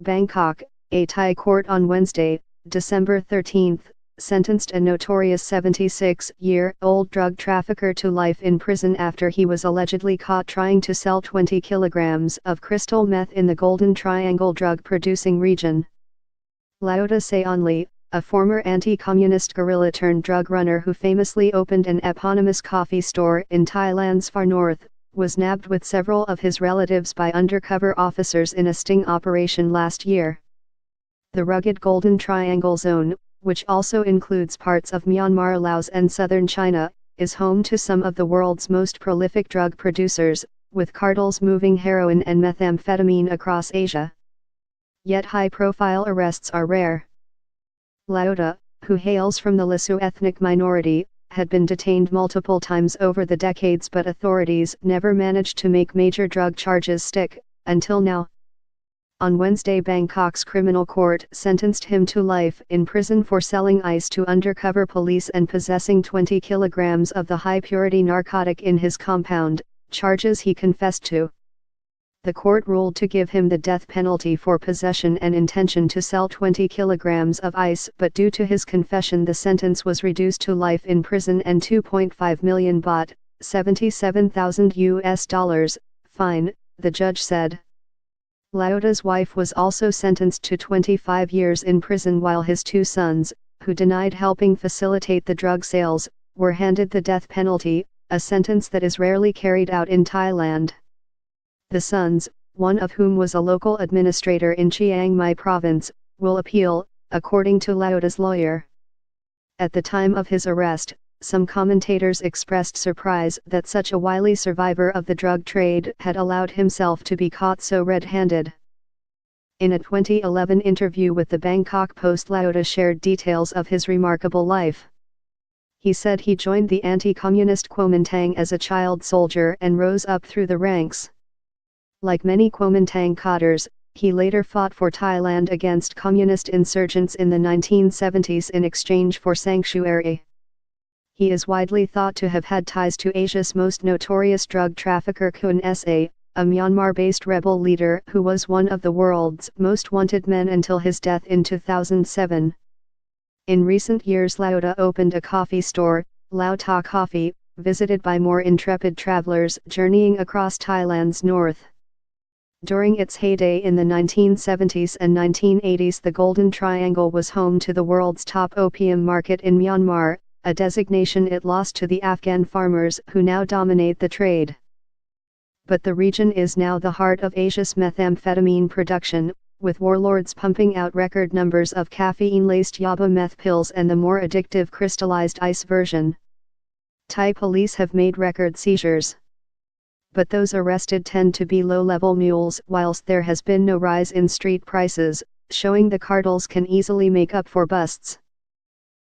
Bangkok, a Thai court on Wednesday, December 13, sentenced a notorious 76-year-old drug trafficker to life in prison after he was allegedly caught trying to sell 20 kilograms of crystal meth in the Golden Triangle drug-producing region. Lauda Saonli, a former anti-communist guerrilla-turned-drug runner who famously opened an eponymous coffee store in Thailand's far north, was nabbed with several of his relatives by undercover officers in a sting operation last year. The rugged Golden Triangle zone, which also includes parts of Myanmar, Laos and southern China, is home to some of the world's most prolific drug producers, with cartels moving heroin and methamphetamine across Asia. Yet high-profile arrests are rare. Lauda, who hails from the Lisu ethnic minority, had been detained multiple times over the decades, but authorities never managed to make major drug charges stick, until now. On Wednesday, Bangkok's criminal court sentenced him to life in prison for selling ice to undercover police and possessing 20 kilograms of the high-purity narcotic in his compound, charges he confessed to. The court ruled to give him the death penalty for possession and intention to sell 20 kilograms of ice, but due to his confession the sentence was reduced to life in prison and 2.5 million baht, $77,000 fine, the judge said. Lauda's wife was also sentenced to 25 years in prison, while his two sons, who denied helping facilitate the drug sales, were handed the death penalty, a sentence that is rarely carried out in Thailand. The sons, one of whom was a local administrator in Chiang Mai province, will appeal, according to Lauda's lawyer. At the time of his arrest, some commentators expressed surprise that such a wily survivor of the drug trade had allowed himself to be caught so red-handed. In a 2011 interview with the Bangkok Post, Lauda shared details of his remarkable life. He said he joined the anti-communist Kuomintang as a child soldier and rose up through the ranks. Like many Kuomintang cadres, he later fought for Thailand against communist insurgents in the 1970s in exchange for sanctuary. He is widely thought to have had ties to Asia's most notorious drug trafficker Khun Sa, a Myanmar-based rebel leader who was one of the world's most wanted men until his death in 2007. In recent years, Lauda opened a coffee store, Lao Ta Coffee, visited by more intrepid travelers journeying across Thailand's north. During its heyday in the 1970s and 1980s, the Golden Triangle was home to the world's top opium market in Myanmar, a designation it lost to the Afghan farmers who now dominate the trade. But the region is now the heart of Asia's methamphetamine production, with warlords pumping out record numbers of caffeine-laced yaba meth pills and the more addictive crystallized ice version. Thai police have made record seizures. But those arrested tend to be low-level mules, whilst there has been no rise in street prices, showing the cartels can easily make up for busts.